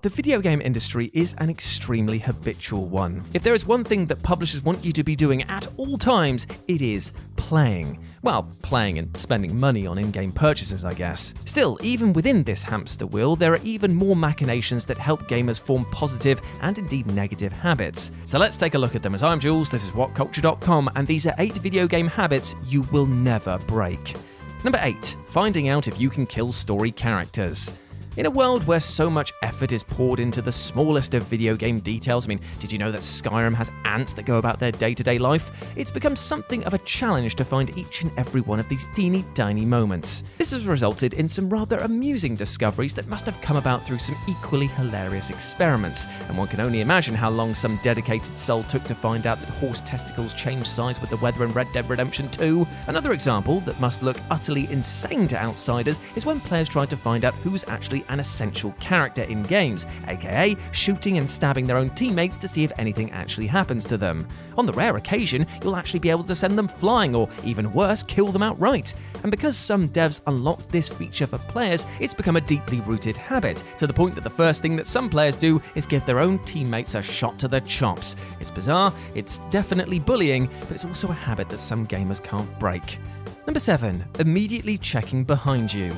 The video game industry is an extremely habitual one. If there is one thing that publishers want you to be doing at all times, it is playing. Well, playing and spending money on in-game purchases, I guess. Still, even within this hamster wheel, there are even more machinations that help gamers form positive and indeed negative habits. So let's take a look at them. As I'm Jules, this is WhatCulture.com, and these are 8 video game habits you will never break. Number 8. Finding out if you can kill story characters. In a world where so much effort is poured into the smallest of video game details, did you know that Skyrim has ants that go about their day-to-day life? It's become something of a challenge to find each and every one of these teeny tiny moments. This has resulted in some rather amusing discoveries that must have come about through some equally hilarious experiments, and one can only imagine how long some dedicated soul took to find out that horse testicles change size with the weather in Red Dead Redemption 2. Another example that must look utterly insane to outsiders is when players try to find out who's actually an essential character in games, aka shooting and stabbing their own teammates to see if anything actually happens to them. On the rare occasion, you'll actually be able to send them flying, or even worse, kill them outright. And because some devs unlocked this feature for players, it's become a deeply rooted habit, to the point that the first thing that some players do is give their own teammates a shot to the chops. It's bizarre, it's definitely bullying, but it's also a habit that some gamers can't break. Number 7. Immediately checking behind you.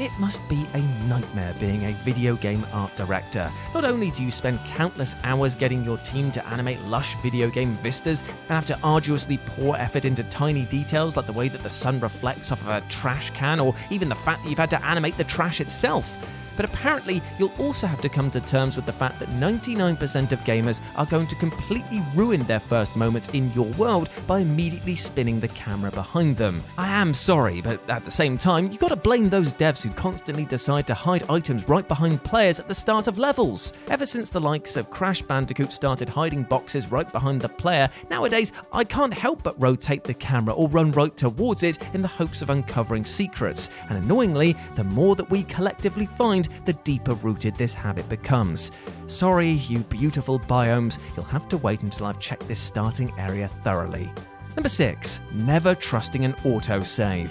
It must be a nightmare being a video game art director. Not only do you spend countless hours getting your team to animate lush video game vistas and have to arduously pour effort into tiny details like the way that the sun reflects off of a trash can, or even the fact that you've had to animate the trash itself. But apparently, you'll also have to come to terms with the fact that 99% of gamers are going to completely ruin their first moments in your world by immediately spinning the camera behind them. I am sorry, but at the same time, you gotta blame those devs who constantly decide to hide items right behind players at the start of levels. Ever since the likes of Crash Bandicoot started hiding boxes right behind the player, nowadays I can't help but rotate the camera or run right towards it in the hopes of uncovering secrets. And annoyingly, the more that we collectively find, the deeper rooted this habit becomes. Sorry, you beautiful biomes, you'll have to wait until I've checked this starting area thoroughly. Number 6. Never trusting an autosave.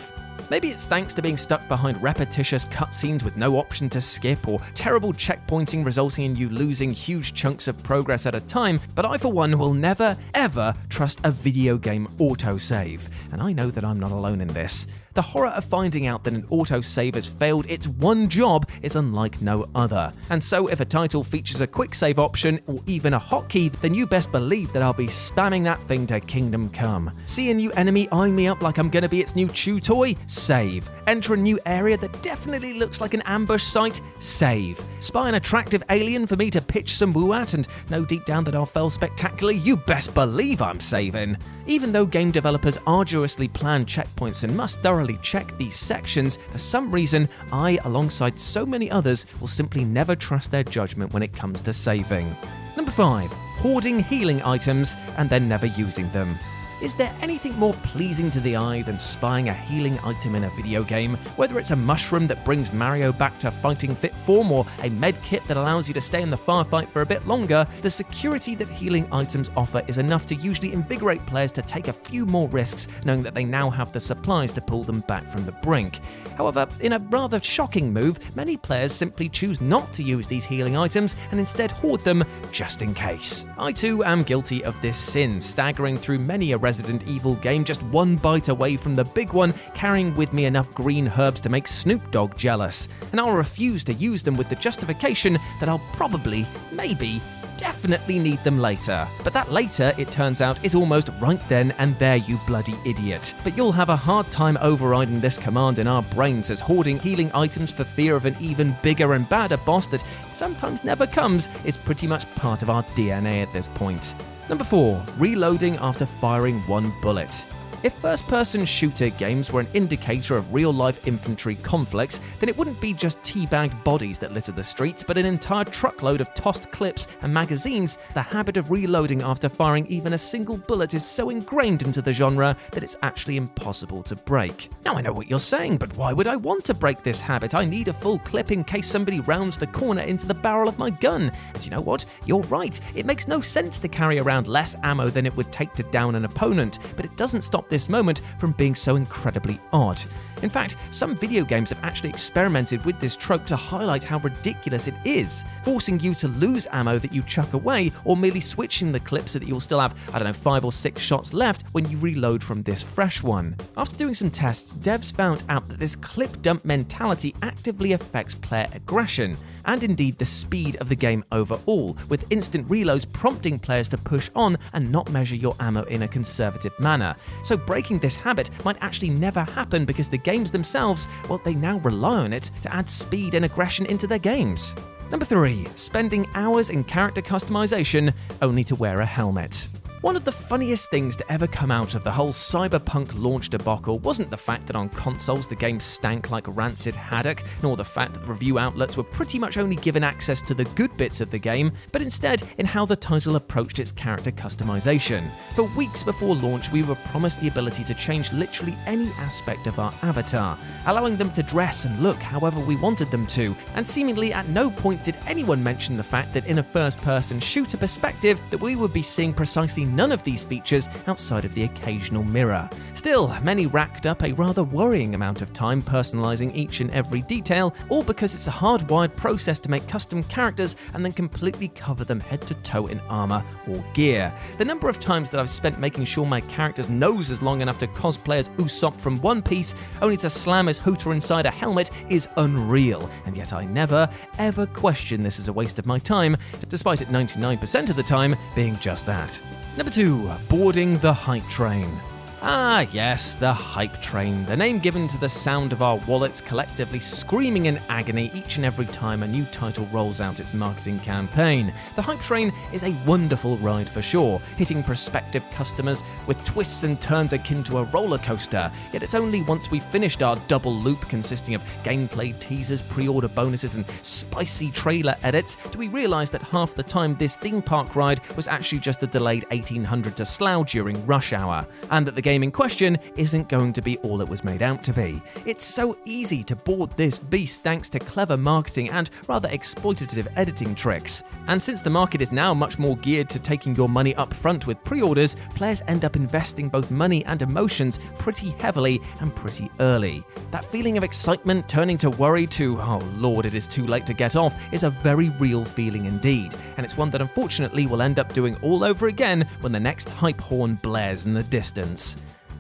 Maybe it's thanks to being stuck behind repetitious cutscenes with no option to skip, or terrible checkpointing resulting in you losing huge chunks of progress at a time, but I for one will never, ever trust a video game autosave. And I know that I'm not alone in this. The horror of finding out that an autosave has failed its one job is unlike no other. And so if a title features a quick save option or even a hotkey, then you best believe that I'll be spamming that thing to kingdom come. See a new enemy eyeing me up like I'm gonna be its new chew toy? Save. Enter a new area that definitely looks like an ambush site? Save. Spy an attractive alien for me to pitch some woo at and know deep down that I'll fail spectacularly? You best believe I'm saving. Even though game developers arduously plan checkpoints and must thoroughly check these sections, for some reason, I, alongside so many others, will simply never trust their judgment when it comes to saving. Number 5. Hoarding healing items and then never using them. Is there anything more pleasing to the eye than spying a healing item in a video game? Whether it's a mushroom that brings Mario back to fighting fit form, or a med kit that allows you to stay in the firefight for a bit longer, the security that healing items offer is enough to usually invigorate players to take a few more risks, knowing that they now have the supplies to pull them back from the brink. However, in a rather shocking move, many players simply choose not to use these healing items and instead hoard them just in case. I too am guilty of this sin, staggering through many a Resident Evil game just one bite away from the big one, carrying with me enough green herbs to make Snoop Dogg jealous. And I'll refuse to use them with the justification that I'll probably, maybe, definitely need them later. But that later, it turns out, is almost right then and there, you bloody idiot. But you'll have a hard time overriding this command in our brains, as hoarding healing items for fear of an even bigger and badder boss that sometimes never comes is pretty much part of our DNA at this point. Number 4. Reloading after firing one bullet. If first-person shooter games were an indicator of real-life infantry conflicts, then it wouldn't be just teabagged bodies that litter the streets, but an entire truckload of tossed clips and magazines. The habit of reloading after firing even a single bullet is so ingrained into the genre that it's actually impossible to break. Now I know what you're saying, but why would I want to break this habit? I need a full clip in case somebody rounds the corner into the barrel of my gun. And you know what? You're right. It makes no sense to carry around less ammo than it would take to down an opponent, but it doesn't stop stop this moment from being so incredibly odd. In fact, some video games have actually experimented with this trope to highlight how ridiculous it is, forcing you to lose ammo that you chuck away or merely switching the clip so that you'll still have, 5 or 6 shots left when you reload from this fresh one. After doing some tests, devs found out that this clip dump mentality actively affects player aggression, and indeed the speed of the game overall, with instant reloads prompting players to push on and not measure your ammo in a conservative manner. So breaking this habit might actually never happen because the games themselves, well, they now rely on it to add speed and aggression into their games. Number 3, spending hours in character customization only to wear a helmet. One of the funniest things to ever come out of the whole Cyberpunk launch debacle wasn't the fact that on consoles the game stank like rancid haddock, nor the fact that the review outlets were pretty much only given access to the good bits of the game, but instead in how the title approached its character customization. For weeks before launch, we were promised the ability to change literally any aspect of our avatar, allowing them to dress and look however we wanted them to, and seemingly at no point did anyone mention the fact that in a first-person shooter perspective that we would be seeing precisely none of these features outside of the occasional mirror. Still, many racked up a rather worrying amount of time personalizing each and every detail, all because it's a hardwired process to make custom characters and then completely cover them head to toe in armor or gear. The number of times that I've spent making sure my character's nose is long enough to cosplay as Usopp from One Piece, only to slam his hooter inside a helmet, is unreal, and yet I never, ever question this as a waste of my time, despite it 99% of the time being just that. Number 2, boarding the hype train. Ah yes, the hype train, the name given to the sound of our wallets collectively screaming in agony each and every time a new title rolls out its marketing campaign. The hype train is a wonderful ride for sure, hitting prospective customers with twists and turns akin to a roller coaster, yet it's only once we've finished our double loop consisting of gameplay teasers, pre-order bonuses and spicy trailer edits do we realise that half the time this theme park ride was actually just a delayed 1800 to Slough during rush hour, and that the game in question isn't going to be all it was made out to be. It's so easy to board this beast thanks to clever marketing and rather exploitative editing tricks. And since the market is now much more geared to taking your money up front with pre-orders, players end up investing both money and emotions pretty heavily and pretty early. That feeling of excitement turning to worry to, oh lord, it is too late to get off, is a very real feeling indeed, and it's one that unfortunately we'll end up doing all over again when the next hype horn blares in the distance.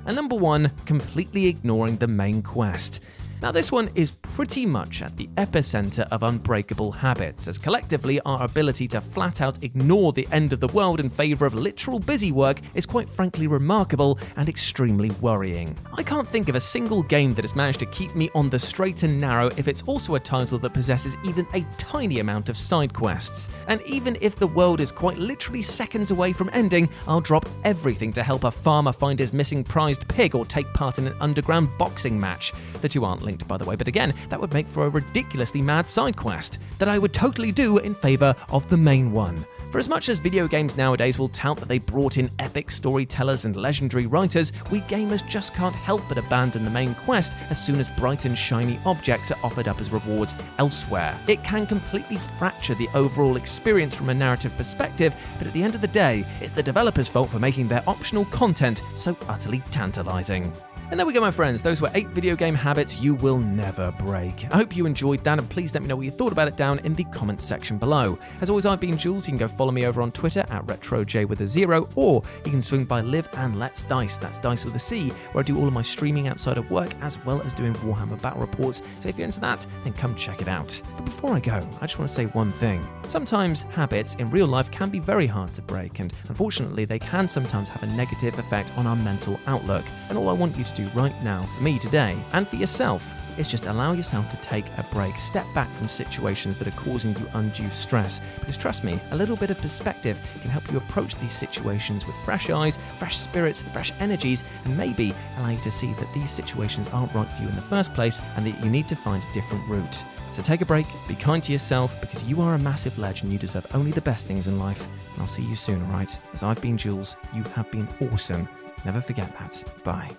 And number 1, completely ignoring the main quest. Now this one is pretty much at the epicenter of unbreakable habits, as collectively our ability to flat out ignore the end of the world in favour of literal busy work is quite frankly remarkable and extremely worrying. I can't think of a single game that has managed to keep me on the straight and narrow if it's also a title that possesses even a tiny amount of side quests. And even if the world is quite literally seconds away from ending, I'll drop everything to help a farmer find his missing prized pig or take part in an underground boxing match. The two aren't linked, by the way, but again, that would make for a ridiculously mad side quest that I would totally do in favour of the main one. For as much as video games nowadays will tout that they brought in epic storytellers and legendary writers, we gamers just can't help but abandon the main quest as soon as bright and shiny objects are offered up as rewards elsewhere. It can completely fracture the overall experience from a narrative perspective, but at the end of the day, it's the developer's fault for making their optional content so utterly tantalising. And there we go, my friends. Those were 8 video game habits you will never break. I hope you enjoyed that, and please let me know what you thought about it down in the comments section below. As always, I've been Jules. You can go follow me over on Twitter at RetroJ with a 0, or you can swing by Live and Let's Dice. That's Dice with a C, where I do all of my streaming outside of work, as well as doing Warhammer battle reports. So if you're into that, then come check it out. But before I go, I just want to say one thing. Sometimes habits in real life can be very hard to break, and unfortunately, they can sometimes have a negative effect on our mental outlook. And all I want you to do right now, for me today, and for yourself, is just allow yourself to take a break, step back from situations that are causing you undue stress, because trust me, a little bit of perspective can help you approach these situations with fresh eyes, fresh spirits, fresh energies, and maybe allow you to see that these situations aren't right for you in the first place and that you need to find a different route. So take a break, be kind to yourself, because you are a massive legend, you deserve only the best things in life, and I'll see you soon, alright? As I've been Jules, you have been awesome. Never forget that. Bye.